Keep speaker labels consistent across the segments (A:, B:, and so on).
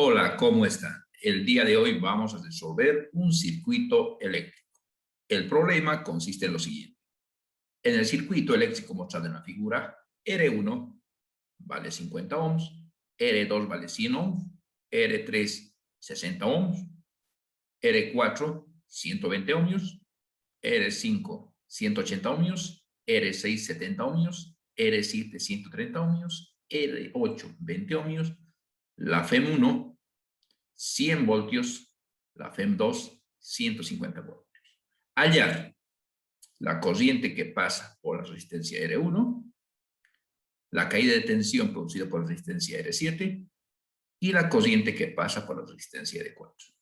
A: Hola, ¿cómo está? El día de hoy vamos a resolver un circuito eléctrico. El problema consiste en lo siguiente. En el circuito eléctrico mostrado en la figura, R1 vale 50 ohms, R2 vale 100 ohms, R3 60 ohms, R4 120 ohms, R5 180 ohms, R6 70 ohms, R7 130 ohms, R8 20 ohms, la FEM1 100 voltios, la FEM2 150 voltios. Hallar la corriente que pasa por la resistencia R1, la caída de tensión producida por la resistencia R7 y la corriente que pasa por la resistencia R4.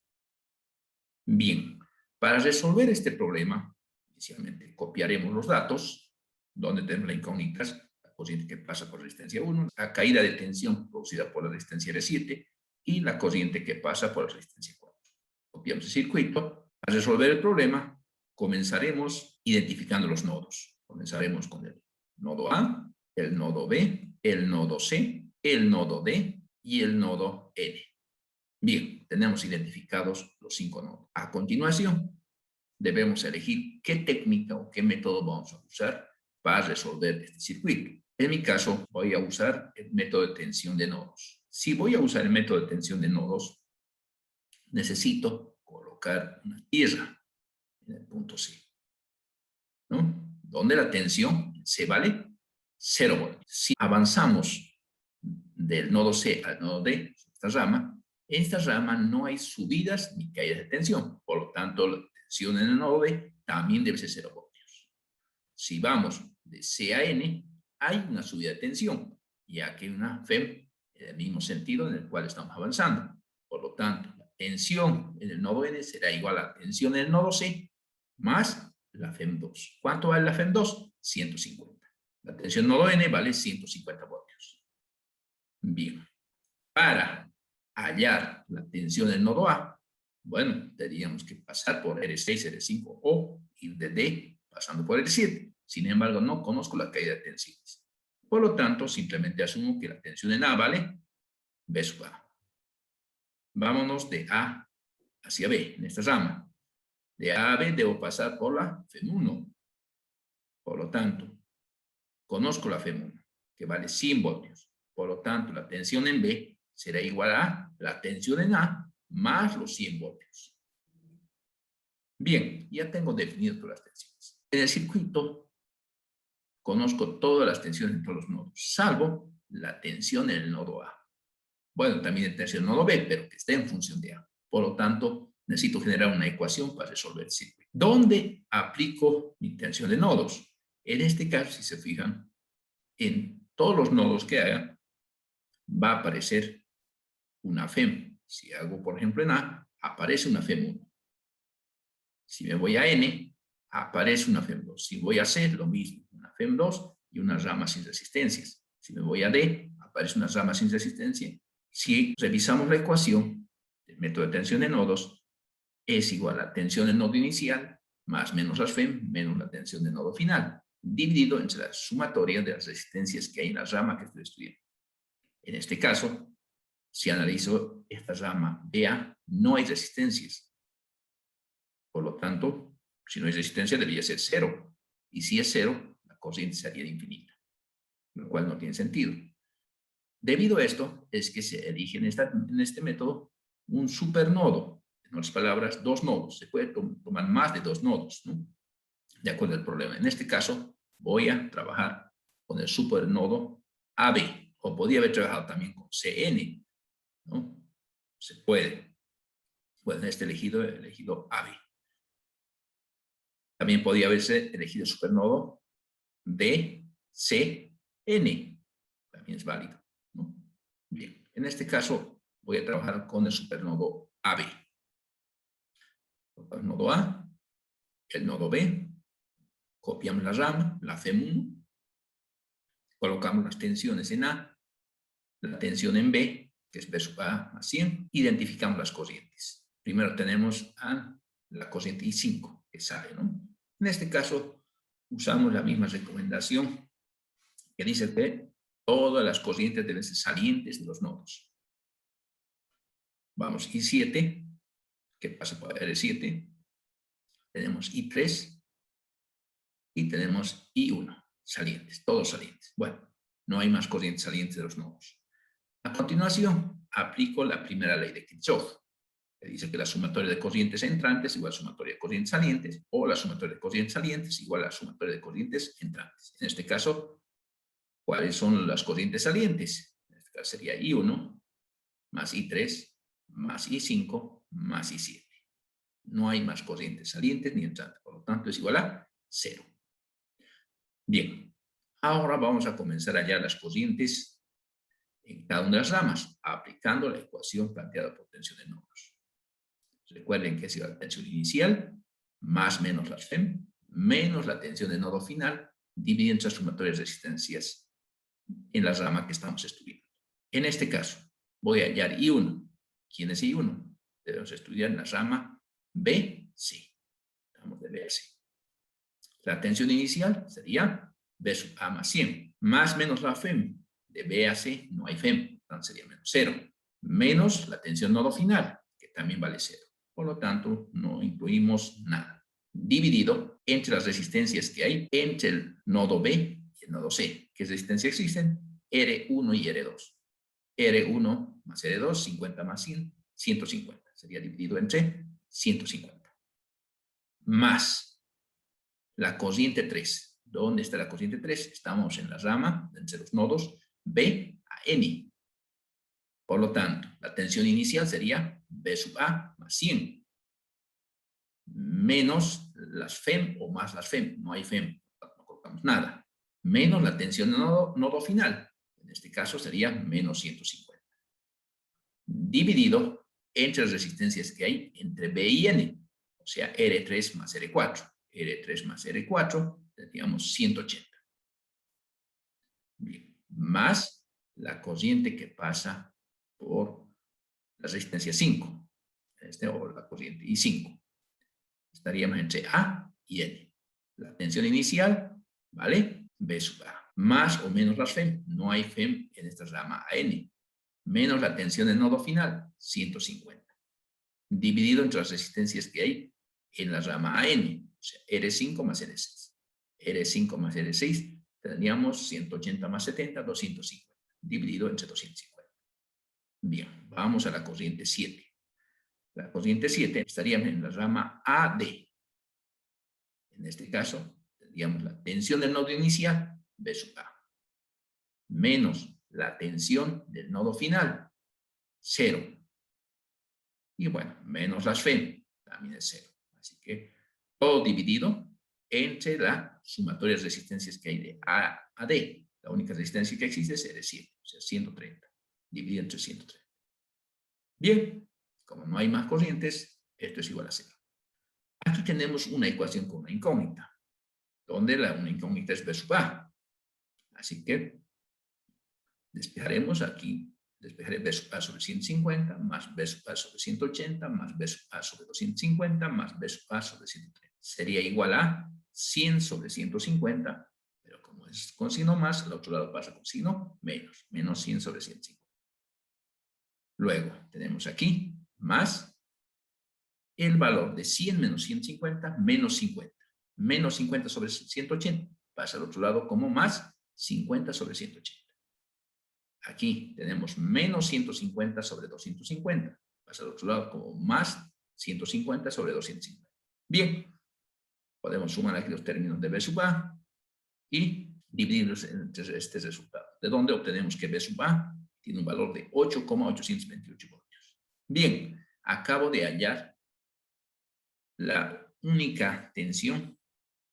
A: Bien, para resolver este problema, inicialmente copiaremos los datos, donde tenemos la incógnita, la corriente que pasa por la resistencia 1, la caída de tensión producida por la resistencia R7 y la corriente que pasa por la resistencia 4. Copiamos el circuito. Para resolver el problema, comenzaremos identificando los nodos. Comenzaremos con el nodo A, el nodo B, el nodo C, el nodo D y el nodo N. Bien, tenemos identificados los 5 nodos. A continuación, debemos elegir qué técnica o qué método vamos a usar para resolver este circuito. En mi caso, voy a usar el método de tensión de nodos. Si voy a usar el método de tensión de nodos, necesito colocar una tierra en el punto C, ¿no? Donde la tensión C vale 0 voltios. Si avanzamos del nodo C al nodo D, en esta rama no hay subidas ni caídas de tensión. Por lo tanto, la tensión en el nodo D también debe ser 0 voltios. Si vamos de C a N, hay una subida de tensión, ya que hay una FEM en el mismo sentido en el cual estamos avanzando. Por lo tanto, la tensión en el nodo N será igual a la tensión en el nodo C más la FEM2. ¿Cuánto vale la FEM2? 150. La tensión en el nodo N vale 150 voltios. Bien. Para hallar la tensión del nodo A, bueno, tendríamos que pasar por R6, R5 o ir de D pasando por R7. Sin embargo, no conozco la caída de tensiones. Por lo tanto, simplemente asumo que la tensión en A vale B sub A. Vámonos de A hacia B, en esta rama. De A a B debo pasar por la FEM1. Por lo tanto, conozco la FEM1, que vale 100 voltios. Por lo tanto, la tensión en B será igual a la tensión en A más los 100 voltios. Bien, ya tengo definido todas las tensiones. En el circuito conozco todas las tensiones en todos los nodos, salvo la tensión en el nodo A. Bueno, también la tensión en el nodo B, pero que esté en función de A. Por lo tanto, necesito generar una ecuación para resolver el circuito. ¿Dónde aplico mi tensión de nodos? En este caso, si se fijan, en todos los nodos que haga, va a aparecer una FEM. Si hago, por ejemplo, en A, aparece una FEM1. Si me voy a N, aparece una FEM2. Si voy a C, lo mismo, una FEM2 y una rama sin resistencias. Si me voy a D, aparece una rama sin resistencia. Si revisamos la ecuación del método de tensión de nodos, es igual a la tensión del nodo inicial más menos las FEM menos la tensión del nodo final, dividido entre la sumatoria de las resistencias que hay en la rama que estoy estudiando. En este caso, si analizo esta rama BA, no hay resistencias. Por lo tanto, si no hay resistencia, debería ser 0. Y si es 0, la corriente sería infinita, lo cual no tiene sentido. Debido a esto, es que se elige en este método un supernodo. En otras palabras, dos nodos. Se puede tomar más de dos nodos, ¿no? De acuerdo al problema. En este caso, voy a trabajar con el supernodo AB. O podría haber trabajado también con CN, ¿no? Se puede. Bueno, en este he elegido AB. También podría haberse elegido el supernodo DCN. También es válido, ¿no? Bien, en este caso voy a trabajar con el supernodo AB. El nodo A, el nodo B, copiamos la rama, la FEM1, colocamos las tensiones en A, la tensión en B, que es B sub A más 100, identificamos las corrientes. Primero tenemos a la corriente I5, que sale, ¿no? En este caso, usamos la misma recomendación que dice que todas las corrientes deben ser salientes de los nodos. Vamos, I7, que pasa por R7. Tenemos I3 y tenemos I1, salientes, todos salientes. Bueno, no hay más corrientes salientes de los nodos. A continuación, aplico la primera ley de Kirchhoff, que dice que la sumatoria de corrientes entrantes igual a la sumatoria de corrientes salientes, o la sumatoria de corrientes salientes igual a la sumatoria de corrientes entrantes. En este caso, ¿cuáles son las corrientes salientes? En este caso sería I1 más I3 más I5 más I7. No hay más corrientes salientes ni entrantes, por lo tanto es igual a 0. Bien, ahora vamos a comenzar a hallar las corrientes en cada una de las ramas, aplicando la ecuación planteada por tensión de nodos. Recuerden que es igual a la tensión inicial, más menos las FEM, menos la tensión de nodo final, dividido entre las sumatorias de resistencias en la rama que estamos estudiando. En este caso, voy a hallar I1. ¿Quién es I1? Debemos estudiar en la rama BC. Vamos de B a C. La tensión inicial sería B sub A más 100, más menos la FEM. De B a C no hay FEM, entonces sería menos 0. Menos la tensión nodo final, que también vale 0. Por lo tanto, no incluimos nada. Dividido entre las resistencias que hay entre el nodo B y el nodo C. ¿Qué resistencias existen? R1 y R2. R1 más R2, 50 más 100, 150. Sería dividido entre 150. Más la corriente 3. ¿Dónde está la corriente 3? Estamos en la rama entre los nodos B a N. Por lo tanto, la tensión inicial sería B sub A más 100. Menos las FEM o más las FEM. No hay FEM, no colocamos nada. Menos la tensión de nodo final. En este caso sería menos 150. Dividido entre las resistencias que hay entre B y N. O sea, R3 más R4. R3 más R4, tendríamos 180. Bien. Más la corriente que pasa por la resistencia 5. O la corriente I5. Estaríamos entre A y N. La tensión inicial, ¿vale? B sub A. Más o menos las FEM. No hay FEM en esta rama AN. Menos la tensión del nodo final, 150. Dividido entre las resistencias que hay en la rama AN. O sea, R5 más R6. R5 más R6 tendríamos 180 más 70, 250. Dividido entre 250. Bien, vamos a la corriente 7. La corriente 7 estaríamos en la rama AD. En este caso, tendríamos la tensión del nodo inicial, B sub A, menos la tensión del nodo final, 0. Y bueno, menos las FEM, también es 0. Así que todo dividido entre la sumatoria de resistencias que hay de A a D. La única resistencia que existe es R7, o sea, 130, dividido entre 130. Bien, como no hay más corrientes, esto es igual a 0. Aquí tenemos una ecuación con una incógnita, donde una incógnita es B sub A. Así que despejaremos aquí, despejaré B sub A sobre 150, más B sub A sobre 180, más B sub A sobre 250, más B sub A sobre 130. Sería igual a 100 sobre 150, pero como es con signo más, al otro lado pasa con signo menos, menos 100 sobre 150. Luego tenemos aquí más el valor de 100 menos 150 menos 50. Menos 50 sobre 180 pasa al otro lado como más 50 sobre 180. Aquí tenemos menos 150 sobre 250. Pasa al otro lado como más 150 sobre 250. Bien, podemos sumar aquí los términos de B sub A y dividirlos entre este resultado. ¿De dónde obtenemos que B sub A tiene un valor de 8,828 voltios? Bien, acabo de hallar la única tensión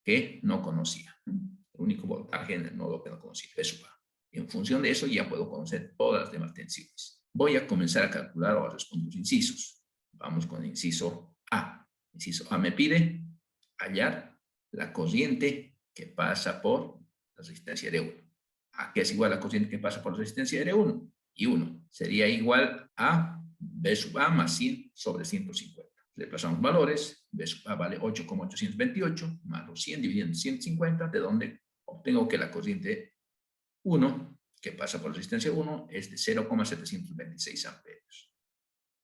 A: que no conocía. El único voltaje en el nodo que no conocía, B sub A. Y en función de eso ya puedo conocer todas las demás tensiones. Voy a comenzar a calcular ahora los puntos incisos. Vamos con el inciso A. Inciso A me pide hallar la corriente que pasa por la resistencia R1. ¿A qué es igual la corriente que pasa por la resistencia R1? Y 1 sería igual a B sub A más 100 sobre 150. Reemplazamos valores. B sub A vale 8,828 más los 100 dividido en 150, de donde obtengo que la corriente 1, que pasa por la resistencia 1, es de 0,726 amperios.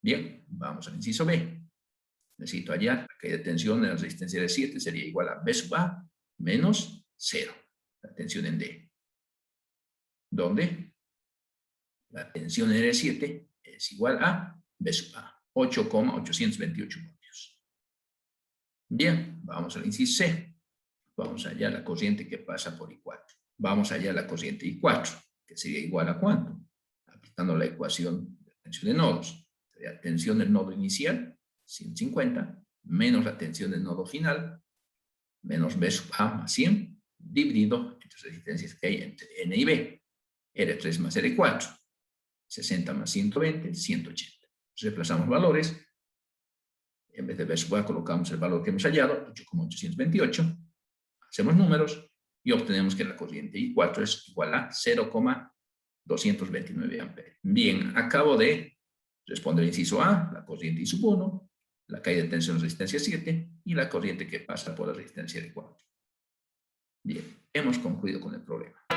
A: Bien, vamos al inciso B. Necesito hallar la caída de tensión en la resistencia de 7 sería igual a B sub A menos 0. La tensión en D. ¿Dónde? La tensión en R7 es igual a B sub A, 8,828 voltios. Bien, vamos al inciso C. Vamos a hallar la corriente que pasa por I4. Vamos a hallar la corriente I4, que sería igual a ¿cuánto? Aplicando la ecuación de tensión de nodos. Sería tensión del nodo inicial, 150, menos la tensión del nodo final, menos B sub A más 100, dividido entre las resistencias que hay entre N y B. R3 más R4, 60 más 120, 180. Reemplazamos valores. En vez de B sub A colocamos el valor que hemos hallado, 8,828. Hacemos números y obtenemos que la corriente I4 es igual a 0,229 amperes. Bien, acabo de responder el inciso A, la corriente I sub 1, la caída de tensión en resistencia 7 y la corriente que pasa por la resistencia de 4. Bien, hemos concluido con el problema.